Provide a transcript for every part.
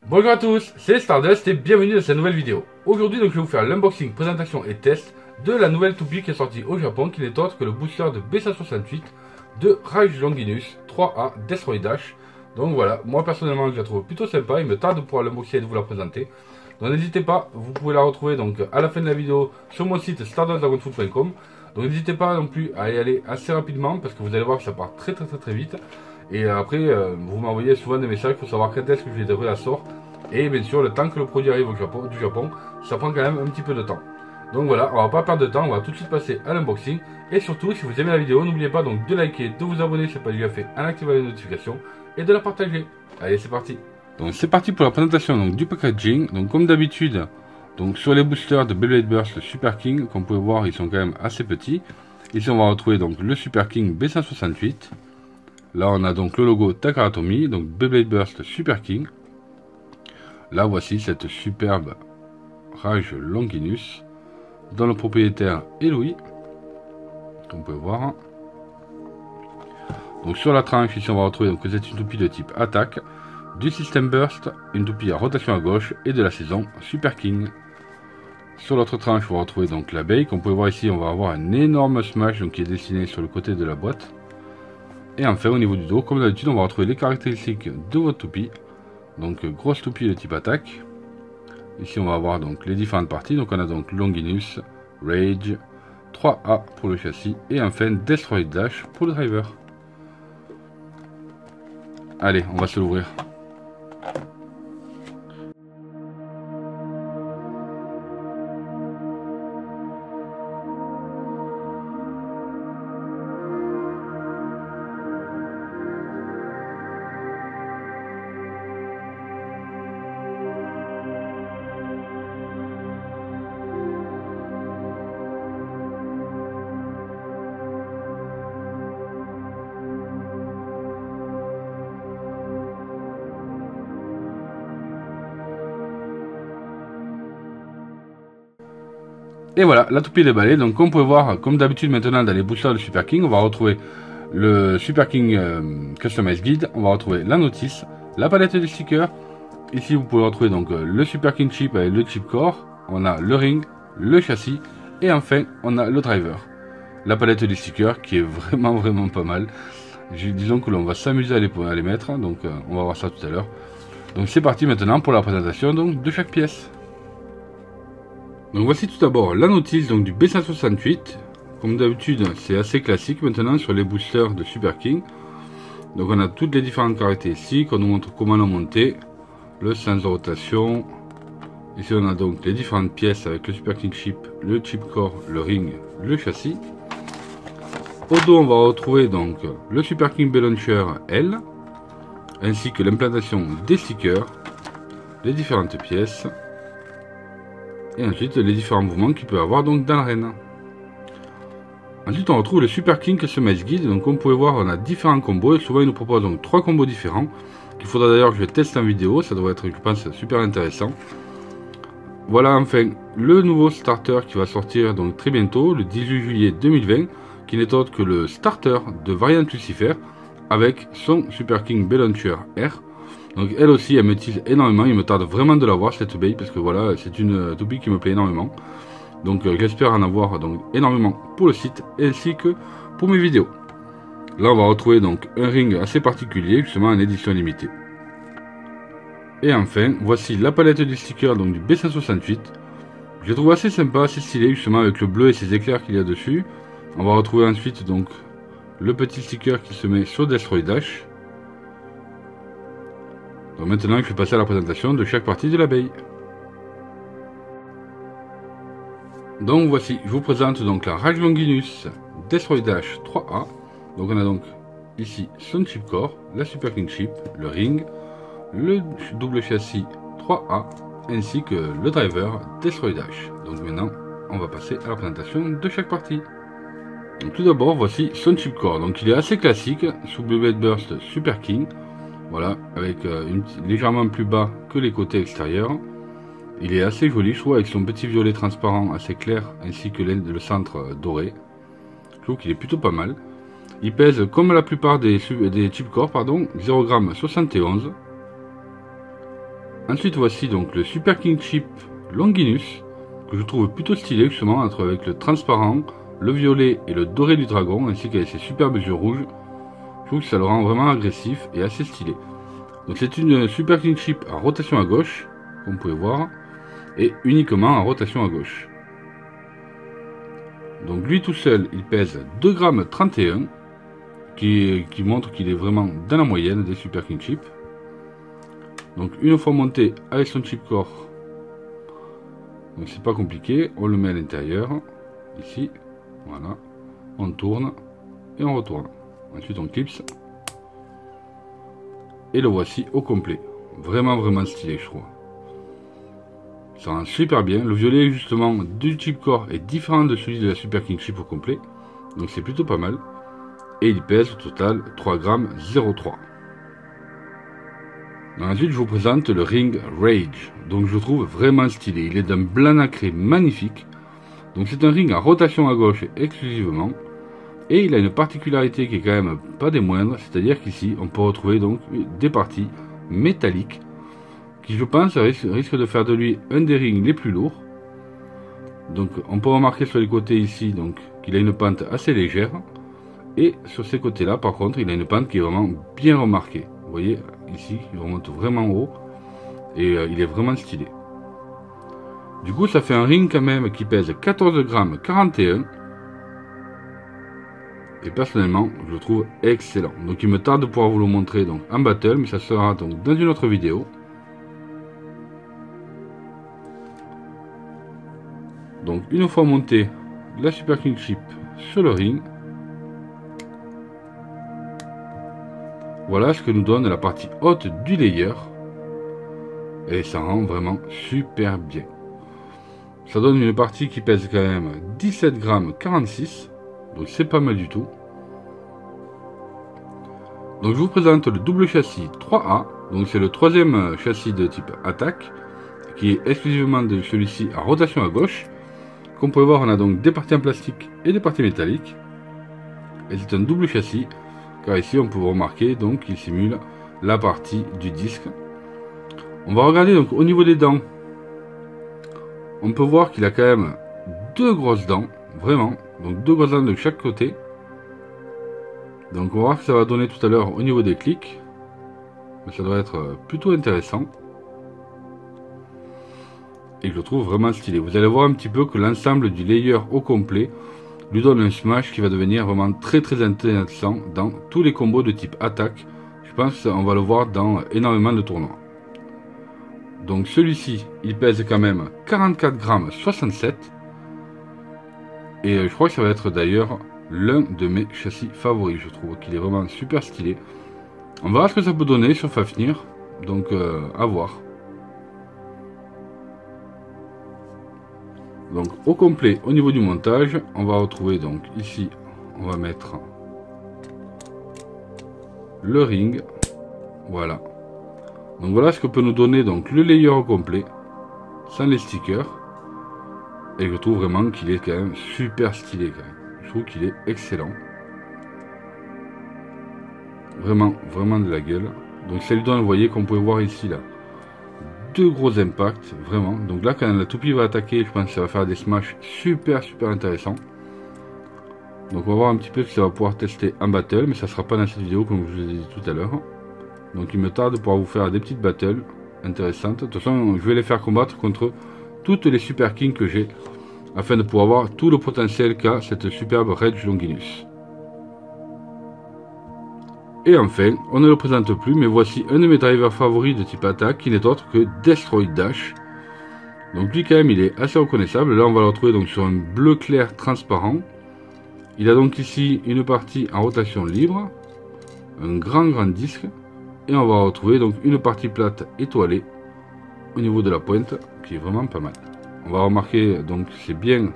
Bonjour à tous, c'est Stardust et bienvenue dans cette nouvelle vidéo. Aujourd'hui donc je vais vous faire l'unboxing, présentation et test de la nouvelle toupie qui est sortie au Japon, qui n'est autre que le booster de B168 de Rage Longinus 3A Destroy Dash. Donc voilà, moi personnellement je la trouve plutôt sympa, il me tarde de pouvoir l'unboxer et de vous la présenter. Donc n'hésitez pas, vous pouvez la retrouver donc à la fin de la vidéo sur mon site stardustdragonfoot.com. Donc n'hésitez pas non plus à y aller assez rapidement parce que vous allez voir que ça part très vite. Et après, vous m'envoyez souvent des messages pour savoir quand est-ce que je les devrais la sort. Et bien sûr, le temps que le produit arrive du Japon, ça prend quand même un petit peu de temps. Donc voilà, on va pas perdre de temps, on va tout de suite passer à l'unboxing. Et surtout, si vous aimez la vidéo, n'oubliez pas donc de liker, de vous abonner si ce n'est pas déjà fait en activant les notifications et de la partager. Allez, c'est parti. Donc c'est parti pour la présentation donc, du packaging. Donc comme d'habitude, donc sur les boosters de Beyblade Burst Super King, comme vous pouvez voir, ils sont quand même assez petits. Ici, on va retrouver donc le Super King B168. Là, on a donc le logo Takara Tomy, donc Beyblade Burst Super King. Là, voici cette superbe Rage Longinus, dont le propriétaire est Louis, comme vous pouvez voir. Donc sur la tranche, ici, on va retrouver donc c'est une toupie de type attaque, du système Burst, une toupie à rotation à gauche et de la saison Super King. Sur l'autre tranche, on va retrouver donc l'abeille. Comme vous pouvez voir ici, on va avoir un énorme smash donc, qui est dessiné sur le côté de la boîte. Et enfin, au niveau du dos, comme d'habitude, on va retrouver les caractéristiques de votre toupie. Donc, grosse toupie de type attaque. Ici, on va avoir donc les différentes parties. Donc, on a donc Longinus, Rage, 3A pour le châssis. Et enfin, Destroy Dash pour le driver. Allez, on va se l'ouvrir. Et voilà, la toupie est déballée. Donc comme vous pouvez voir, comme d'habitude maintenant dans les boosters de Super King, on va retrouver le Super King Customized Guide, on va retrouver la notice, la palette de stickers. Ici vous pouvez retrouver donc le Super King Chip avec le chip core, on a le ring, le châssis et enfin on a le driver. La palette de stickers qui est vraiment pas mal. Disons que l'on va s'amuser à les mettre, donc on va voir ça tout à l'heure. Donc c'est parti maintenant pour la présentation donc, de chaque pièce. Donc voici tout d'abord la notice donc, du B168. Comme d'habitude, c'est assez classique maintenant sur les boosters de Super King. Donc on a toutes les différentes caractéristiques, on nous montre comment la monter, le sens de rotation. Ici on a donc les différentes pièces avec le Super King Chip, le chip core, le ring, le châssis. Au dos on va retrouver donc le Super King B-Launcher L, ainsi que l'implantation des stickers, les différentes pièces. Et ensuite les différents mouvements qu'il peut avoir donc dans l'arène. Ensuite on retrouve le Super King Customized Guide. Donc comme vous pouvez voir on a différents combos et souvent il nous propose donc 3 combos différents. Qu'il faudra d'ailleurs que je teste en vidéo, ça devrait être je pense super intéressant. Voilà enfin le nouveau starter qui va sortir donc très bientôt, le 18 juillet 2020, qui n'est autre que le starter de Variant Lucifer avec son Super King B-Launcher R. Donc elle aussi, elle me tease énormément, il me tarde vraiment de la voir cette toupie, parce que voilà, c'est une toupie qui me plaît énormément. Donc j'espère en avoir donc énormément pour le site, ainsi que pour mes vidéos. Là on va retrouver donc un ring assez particulier, justement en édition limitée. Et enfin, voici la palette de stickers donc, du B168. Je la trouve assez sympa, assez stylé, justement avec le bleu et ses éclairs qu'il y a dessus. On va retrouver ensuite donc le petit sticker qui se met sur Destroy Dash. Donc maintenant je vais passer à la présentation de chaque partie de l'abeille. Donc voici, je vous présente donc la Rage Longinus Destroy Dash 3A. Donc on a donc ici son chip core, la Super King Chip, le ring, le double châssis 3A, ainsi que le driver Destroy Dash. Donc maintenant on va passer à la présentation de chaque partie. Donc tout d'abord voici son chip core, donc il est assez classique sous Beyblade Burst Super King. Voilà, avec légèrement plus bas que les côtés extérieurs. Il est assez joli, je trouve, avec son petit violet transparent assez clair, ainsi que le centre doré. Je trouve qu'il est plutôt pas mal. Il pèse, comme la plupart des chipcore, 0,71 g. Ensuite voici donc le Super King Chip Longinus, que je trouve plutôt stylé justement, avec le transparent, le violet et le doré du dragon, ainsi qu'avec ses superbes yeux rouges. Je trouve que ça le rend vraiment agressif et assez stylé. Donc c'est une Super King Chip à rotation à gauche, comme vous pouvez voir, et uniquement en rotation à gauche. Donc lui tout seul, il pèse 2,31 g, qui montre qu'il est vraiment dans la moyenne des Super King Chip. Donc une fois monté avec son chip core, donc c'est pas compliqué, on le met à l'intérieur, ici, voilà, on tourne et on retourne. Ensuite on clipse, et le voici au complet. Vraiment stylé je trouve. Ça rend super bien. Le violet justement du chip core est différent de celui de la Super King Chip au complet. Donc c'est plutôt pas mal. Et il pèse au total 3,03 g. Ensuite je vous présente le Ring Rage. Donc je trouve vraiment stylé. Il est d'un blanc nacré magnifique. Donc c'est un ring à rotation à gauche exclusivement. Et il a une particularité qui est quand même pas des moindres. C'est-à-dire qu'ici on peut retrouver donc des parties métalliques, qui je pense risque de faire de lui un des rings les plus lourds. Donc on peut remarquer sur les côtés ici donc qu'il a une pente assez légère, et sur ces côtés là par contre il a une pente qui est vraiment bien remarquée. Vous voyez ici il remonte vraiment haut et il est vraiment stylé. Du coup ça fait un ring quand même qui pèse 14,41 g, et personnellement je le trouve excellent. Donc il me tarde de pouvoir vous le montrer donc en battle, mais ça sera donc dans une autre vidéo. Donc une fois monté la Super King Chip sur le ring, voilà ce que nous donne la partie haute du layer, et ça rend vraiment super bien. Ça donne une partie qui pèse quand même 17,46 g, donc c'est pas mal du tout. Donc je vous présente le double châssis 3A, donc c'est le troisième châssis de type attaque, qui est exclusivement de celui-ci à rotation à gauche. Comme vous pouvez voir, on a donc des parties en plastique et des parties métalliques. Et c'est un double châssis, car ici on peut remarquer donc qu'il simule la partie du disque. On va regarder donc au niveau des dents. On peut voir qu'il a quand même deux grosses dents, vraiment, donc deux grosses dents de chaque côté. Donc on va voir ce que ça va donner tout à l'heure au niveau des clics. Mais ça doit être plutôt intéressant. Et je le trouve vraiment stylé. Vous allez voir un petit peu que l'ensemble du layer au complet lui donne un smash qui va devenir vraiment très intéressant dans tous les combos de type attaque. Je pense qu'on va le voir dans énormément de tournois. Donc celui-ci, il pèse quand même 44,67 g. Et je crois que ça va être d'ailleurs l'un de mes châssis favoris. Je trouve qu'il est vraiment super stylé. On verra ce que ça peut donner sur Fafnir. Donc à voir. Donc au complet, au niveau du montage, on va retrouver donc ici, on va mettre le ring, voilà. Donc voilà ce que peut nous donner donc le layer au complet, sans les stickers. Et je trouve vraiment qu'il est quand même super stylé quand même. Je trouve qu'il est excellent. Vraiment de la gueule. Donc ça lui donne, vous voyez, comme vous pouvez voir ici là, deux gros impacts, vraiment. Donc là, quand la toupie va attaquer, je pense que ça va faire des smash super intéressants. Donc on va voir un petit peu ce que ça va pouvoir tester en battle, mais ça sera pas dans cette vidéo comme je vous ai dit tout à l'heure. Donc il me tarde de pouvoir vous faire des petites battles intéressantes. De toute façon, je vais les faire combattre contre toutes les Super Kings que j'ai, afin de pouvoir voir tout le potentiel qu'a cette superbe Rage Longinus. Et enfin, on ne le présente plus, mais voici un de mes drivers favoris de type attaque, qui n'est autre que Destroy Dash. Donc lui quand même il est assez reconnaissable. Là on va le retrouver donc sur un bleu clair transparent. Il a donc ici une partie en rotation libre, un grand disque, et on va retrouver donc une partie plate étoilée au niveau de la pointe, qui est vraiment pas mal. On va remarquer donc c'est bien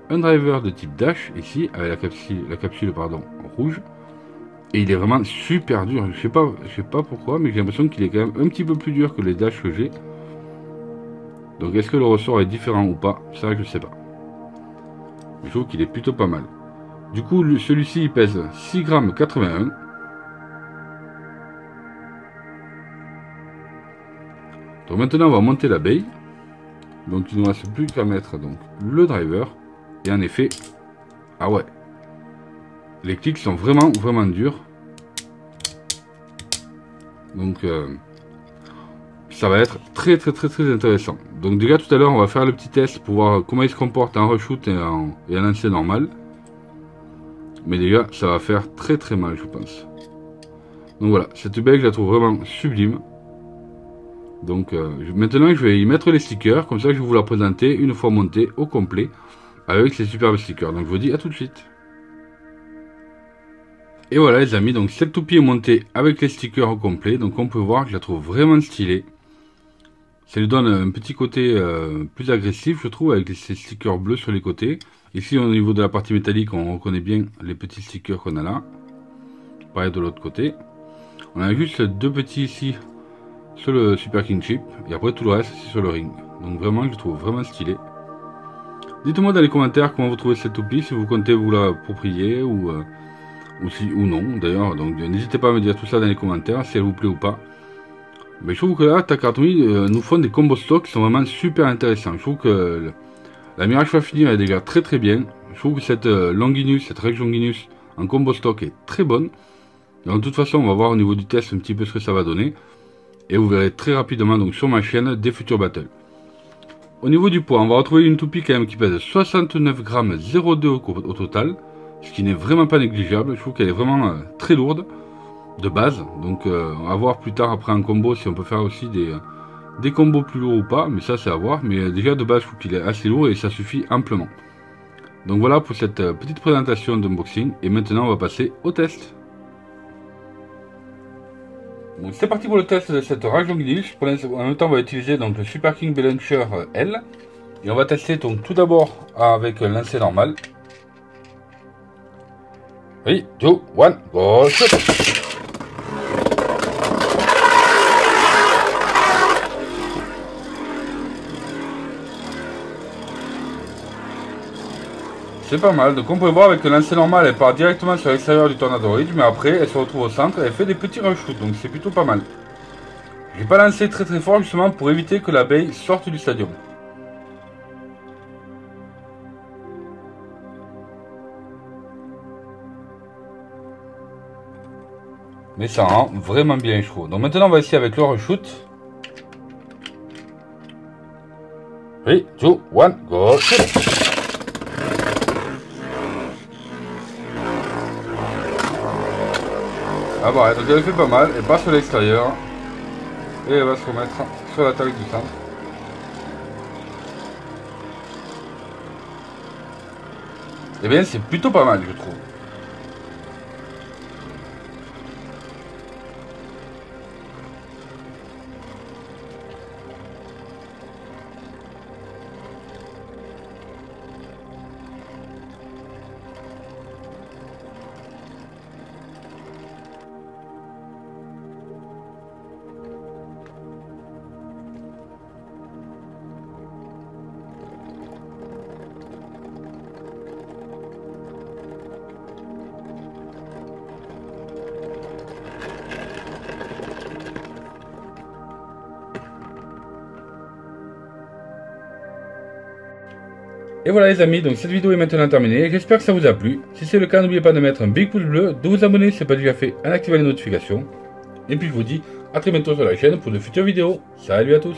un driver de type Dash ici, avec la capsule rouge. Et il est vraiment super dur. Je sais pas pourquoi, mais j'ai l'impression qu'il est quand même un petit peu plus dur que les Dash que j'ai. Donc est-ce que le ressort est différent ou pas? C'est vrai que je sais pas. Je trouve qu'il est plutôt pas mal. Du coup, celui-ci il pèse 6,81 g. Donc maintenant on va monter l'abeille. Donc il ne nous reste plus qu'à mettre donc le driver. Et en effet, ah ouais, les clics sont vraiment durs. Donc ça va être très intéressant. Donc déjà tout à l'heure on va faire le petit test pour voir comment il se comporte en reshoot et en lancer normal. Mais déjà ça va faire très mal je pense. Donc voilà, cette bague je la trouve vraiment sublime. Donc maintenant je vais y mettre les stickers, comme ça je vais vous la présenter une fois montée au complet avec ces superbes stickers. Donc je vous dis à tout de suite. Et voilà les amis, donc cette toupie est montée avec les stickers au complet. Donc on peut voir que je la trouve vraiment stylée. Ça lui donne un petit côté plus agressif je trouve, avec ces stickers bleus sur les côtés. Ici au niveau de la partie métallique on reconnaît bien les petits stickers qu'on a là. Pareil de l'autre côté. On a juste deux petits ici sur le Super King Chip. Et après tout le reste c'est sur le ring. Donc vraiment je le trouve vraiment stylé. Dites-moi dans les commentaires comment vous trouvez cette toupie, si vous comptez vous l'approprier ou non d'ailleurs. Donc n'hésitez pas à me dire tout ça dans les commentaires si elle vous plaît ou pas. Mais je trouve que là Takatomi nous font des combos stock qui sont vraiment super intéressants. Je trouve que la Mirage Fafnir est déjà très bien. Je trouve que cette Longinus, cette Rex Longinus en combo stock est très bonne. Donc de toute façon on va voir au niveau du test un petit peu ce que ça va donner. Et vous verrez très rapidement donc sur ma chaîne des futurs battles. Au niveau du poids, on va retrouver une toupie quand même qui pèse 69 grammes 0,2 au total. Ce qui n'est vraiment pas négligeable. Je trouve qu'elle est vraiment très lourde de base. Donc on va voir plus tard après en combo si on peut faire aussi des combos plus lourds ou pas. Mais ça c'est à voir. Mais déjà de base je trouve qu'il est assez lourd et ça suffit amplement. Donc voilà pour cette petite présentation d'unboxing. Et maintenant on va passer au test. Donc c'est parti pour le test de cette Rage Longinus. En même temps on va utiliser donc le Super King Balancer L. Et on va tester donc tout d'abord avec un lancer normal. 3, 2, 1, go shoot! C'est pas mal, donc on peut voir avec le lancer normal, elle part directement sur l'extérieur du Tornado Ridge, mais après elle se retrouve au centre et elle fait des petits reshoots, donc c'est plutôt pas mal. J'ai pas lancé très fort justement pour éviter que l'abeille sorte du stadium. Mais ça rend vraiment bien je trouve. Donc maintenant on va essayer avec le reshoot. 3, 2, 1, go shoot! Ah bon, donc elle fait pas mal, elle part sur l'extérieur. Et elle va se remettre sur la taille du centre. Et bien c'est plutôt pas mal je trouve. Et voilà les amis, donc cette vidéo est maintenant terminée, j'espère que ça vous a plu. Si c'est le cas, n'oubliez pas de mettre un big pouce bleu, de vous abonner si ce n'est pas déjà fait, en activant les notifications. Et puis je vous dis à très bientôt sur la chaîne pour de futures vidéos. Salut à tous!